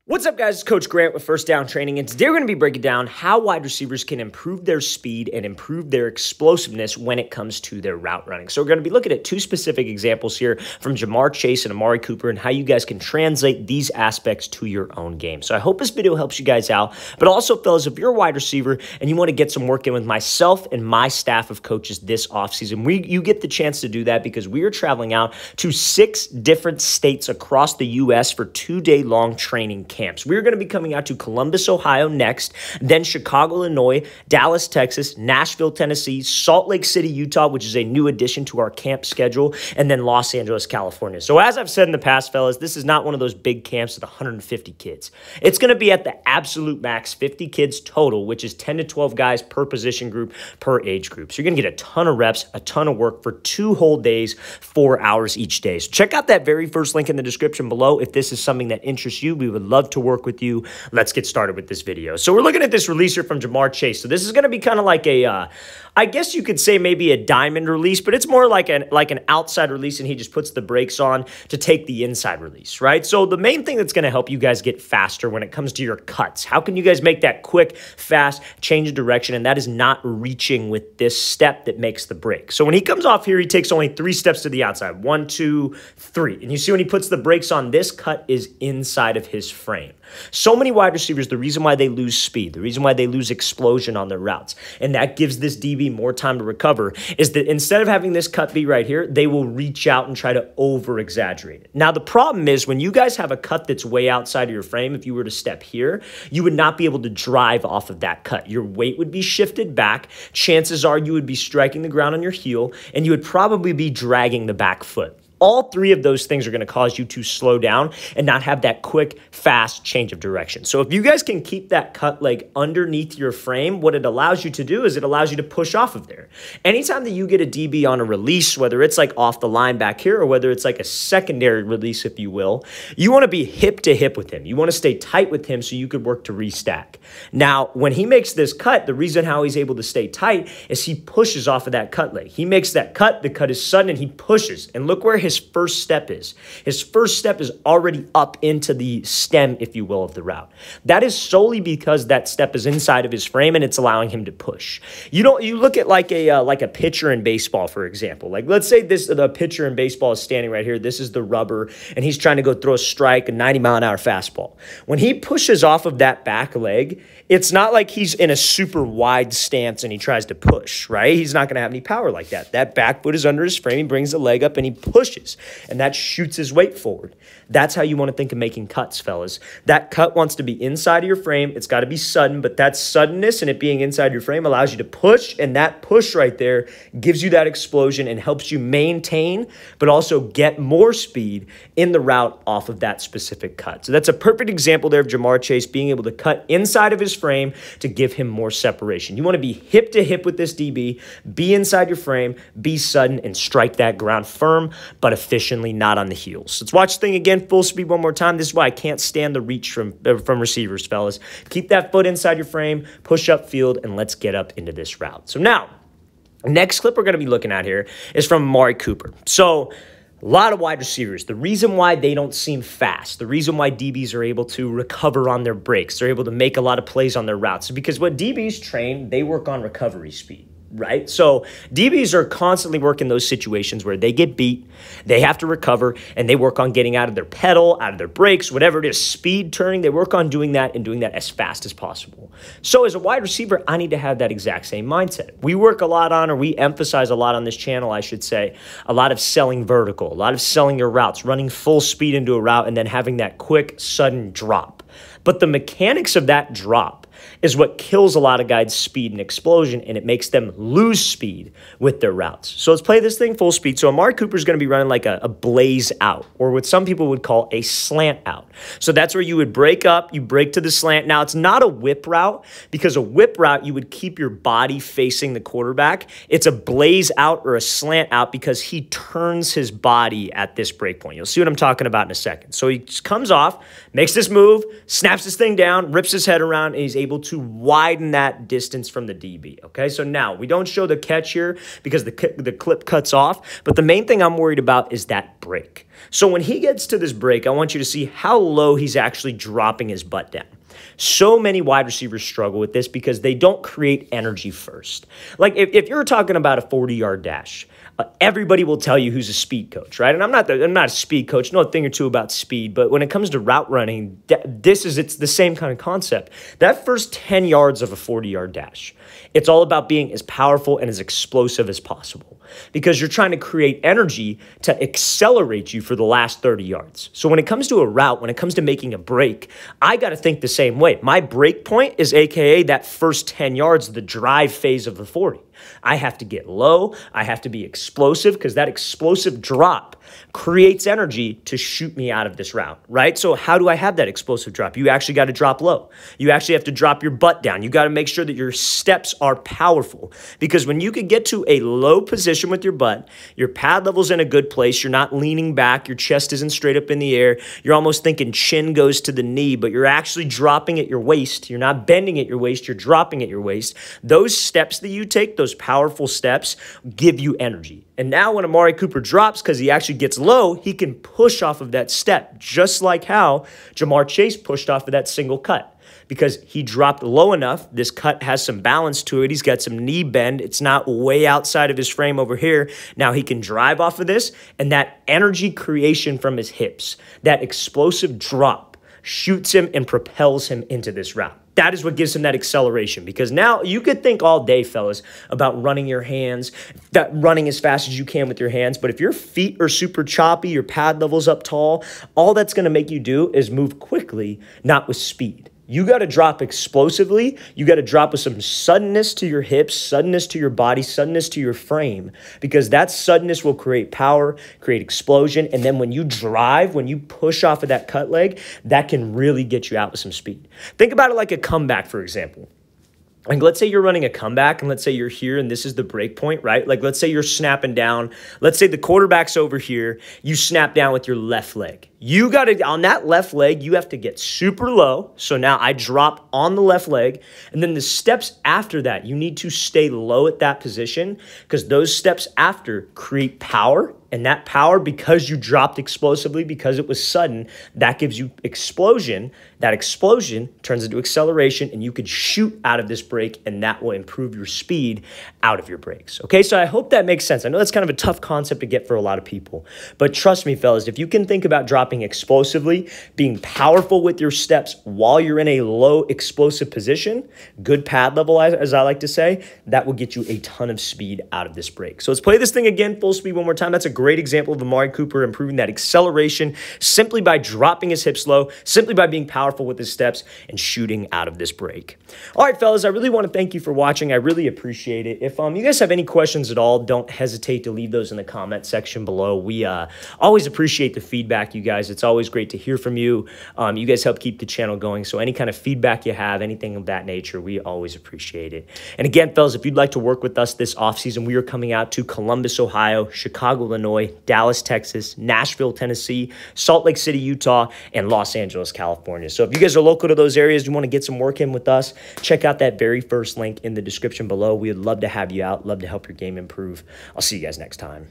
What's up, guys? It's Coach Grant with First Down Training, and today we're going to be breaking down how wide receivers can improve their speed and improve their explosiveness when it comes to their route running. So we're going to be looking at two specific examples here from Ja'Marr Chase and Amari Cooper and how you guys can translate these aspects to your own game. So I hope this video helps you guys out, but also, fellas, if you're a wide receiver and you want to get some work in with myself and my staff of coaches this offseason, you get the chance to do that because we are traveling out to 6 different states across the U.S. for 2-day-long training camps. We're going to be coming out to Columbus, Ohio next, then Chicago, Illinois, Dallas, Texas, Nashville, Tennessee, Salt Lake City, Utah, which is a new addition to our camp schedule, and then Los Angeles, California. So as I've said in the past, fellas, this is not one of those big camps with 150 kids. It's going to be at the absolute max, 50 kids total, which is 10 to 12 guys per position group, per age group. So you're going to get a ton of reps, a ton of work for 2 whole days, 4 hours each day. So check out that very first link in the description below if this is something that interests you. We would love to work with you. Let's get started with this video. So we're looking at this release here from Ja'Marr Chase. So this is going to be kind of like a, I guess you could say maybe a diamond release, but it's more like an outside release, and he just puts the brakes on to take the inside release, right? So the main thing that's going to help you guys get faster when it comes to your cuts, how can you guys make that quick, fast change of direction? And that is not reaching with this step that makes the break. So when he comes off here, he takes only 3 steps to the outside, 1, 2, 3. And you see when he puts the brakes on, this cut is inside of his frame. So many wide receivers, the reason why they lose speed, the reason why they lose explosion on their routes, and that gives this DB more time to recover, is that instead of having this cut be right here, they will reach out and try to over-exaggerate it. Now, the problem is when you guys have a cut that's way outside of your frame, if you were to step here, you would not be able to drive off of that cut. Your weight would be shifted back. Chances are you would be striking the ground on your heel, and you would probably be dragging the back foot. All 3 of those things are going to cause you to slow down and not have that quick, fast change of direction. So if you guys can keep that cut leg underneath your frame, what it allows you to do is it allows you to push off of there. Anytime that you get a DB on a release, whether it's like off the line back here or whether it's like a secondary release, if you will, you want to be hip to hip with him. You want to stay tight with him so you could work to restack. Now, when he makes this cut, the reason how he's able to stay tight is he pushes off of that cut leg. He makes that cut, the cut is sudden, and he pushes. And look where his first step is. His first step is already up into the stem, if you will, of the route. That is solely because that step is inside of his frame and it's allowing him to push. You look at like a pitcher in baseball, for example. Like let's say the pitcher in baseball is standing right here. This is the rubber, and he's trying to go throw a strike, a 90-mile-an-hour fastball. When he pushes off of that back leg, it's not like he's in a super wide stance and he tries to push, right? He's not going to have any power like that. That back foot is under his frame. He brings the leg up and he pushes, and that shoots his weight forward. That's how you want to think of making cuts, fellas. That cut wants to be inside of your frame. It's got to be sudden, but that suddenness and it being inside your frame allows you to push, and that push right there gives you that explosion and helps you maintain, but also get more speed in the route off of that specific cut. So that's a perfect example there of Ja'Marr Chase being able to cut inside of his frame to give him more separation. You want to be hip to hip with this DB, be inside your frame, be sudden, and strike that ground firm, but efficiently, not on the heels. Let's watch the thing again, full speed one more time. This is why I can't stand the reach from receivers, fellas. Keep that foot inside your frame, push up field, and let's get up into this route. So now, next clip we're going to be looking at here is from Amari Cooper. So a lot of wide receivers, the reason why they don't seem fast, the reason why DBs are able to recover on their breaks, they're able to make a lot of plays on their routes, is because what DBs train, they work on recovery speed. Right? So DBs are constantly working those situations where they get beat, they have to recover, and they work on getting out of their pedal, out of their brakes, whatever it is, speed turning. They work on doing that and doing that as fast as possible. So as a wide receiver, I need to have that exact same mindset. We work a lot on, or we emphasize a lot on this channel, I should say, a lot of selling vertical, a lot of selling your routes, running full speed into a route, and then having that quick, sudden drop. But the mechanics of that drop is what kills a lot of guys' speed and explosion, and it makes them lose speed with their routes. So let's play this thing full speed. So Amari Cooper is going to be running like a blaze out, or what some people would call a slant out. So that's where you would break up, you break to the slant. Now, it's not a whip route, because a whip route, you would keep your body facing the quarterback. It's a blaze out or a slant out because he turns his body at this break point. You'll see what I'm talking about in a second. So he just comes off, makes this move, snaps this thing down, rips his head around, and he's able able to widen that distance from the DB, okay? So now, we don't show the catch here because the clip cuts off, but the main thing I'm worried about is that break. So when he gets to this break, I want you to see how low he's actually dropping his butt down. So many wide receivers struggle with this because they don't create energy first. Like if you're talking about a 40-yard dash, everybody will tell you who's a speed coach, right? And I'm not a speed coach, know a thing or two about speed, but when it comes to route running, it's the same kind of concept. That first 10 yards of a 40-yard dash, it's all about being as powerful and as explosive as possible because you're trying to create energy to accelerate you for the last 30 yards. So when it comes to a route, when it comes to making a break, I got to think the same way. My break point is AKA that first 10 yards, the drive phase of the 40. I have to get low. I have to be explosive because that explosive drop creates energy to shoot me out of this route, right? So how do I have that explosive drop? You actually got to drop low. You actually have to drop your butt down. You got to make sure that your steps are powerful because when you can get to a low position with your butt, your pad level's in a good place. You're not leaning back. Your chest isn't straight up in the air. You're almost thinking chin goes to the knee, but you're actually dropping at your waist. You're not bending at your waist. You're dropping at your waist. Those steps that you take, those powerful steps, give you energy. And now when Amari Cooper drops because he actually gets low, he can push off of that step, just like how Ja'Marr Chase pushed off of that single cut. Because he dropped low enough, this cut has some balance to it. He's got some knee bend. It's not way outside of his frame over here. Now he can drive off of this, and that energy creation from his hips, that explosive drop, shoots him and propels him into this route. That is what gives him that acceleration because now you could think all day, fellas, about running your hands, that running as fast as you can with your hands. But if your feet are super choppy, your pad level's up tall, all that's going to make you do is move quickly, not with speed. You got to drop explosively. You got to drop with some suddenness to your hips, suddenness to your body, suddenness to your frame, because that suddenness will create power, create explosion. And then when you drive, when you push off of that cut leg, that can really get you out with some speed. Think about it like a comeback, for example. Like, let's say you're running a comeback and let's say you're here and this is the break point, right? Like, let's say you're snapping down. Let's say the quarterback's over here. You snap down with your left leg. You got to, on that left leg, you have to get super low. So now I drop on the left leg. And then the steps after that, you need to stay low at that position because those steps after create power. And that power, because you dropped explosively, because it was sudden, that gives you explosion. That explosion turns into acceleration, and you could shoot out of this break, and that will improve your speed out of your breaks. Okay, so I hope that makes sense. I know that's kind of a tough concept to get for a lot of people, but trust me, fellas, if you can think about dropping explosively, being powerful with your steps while you're in a low explosive position, good pad level, as I like to say, that will get you a ton of speed out of this break. So let's play this thing again, full speed one more time. That's a great example of Amari Cooper improving that acceleration simply by dropping his hips low, simply by being powerful with his steps and shooting out of this break. All right, fellas, I really want to thank you for watching. I really appreciate it. If you guys have any questions at all, don't hesitate to leave those in the comment section below. We always appreciate the feedback, you guys. It's always great to hear from you. You guys help keep the channel going, so any kind of feedback you have, anything of that nature, we always appreciate it. And again, fellas, if you'd like to work with us this offseason, we are coming out to Columbus, Ohio, Chicago, Illinois, Dallas, Texas, Nashville, Tennessee, Salt Lake City, Utah, and Los Angeles, California. So if you guys are local to those areas, you want to get some work in with us, check out that very first link in the description below. We would love to have you out, love to help your game improve. I'll see you guys next time.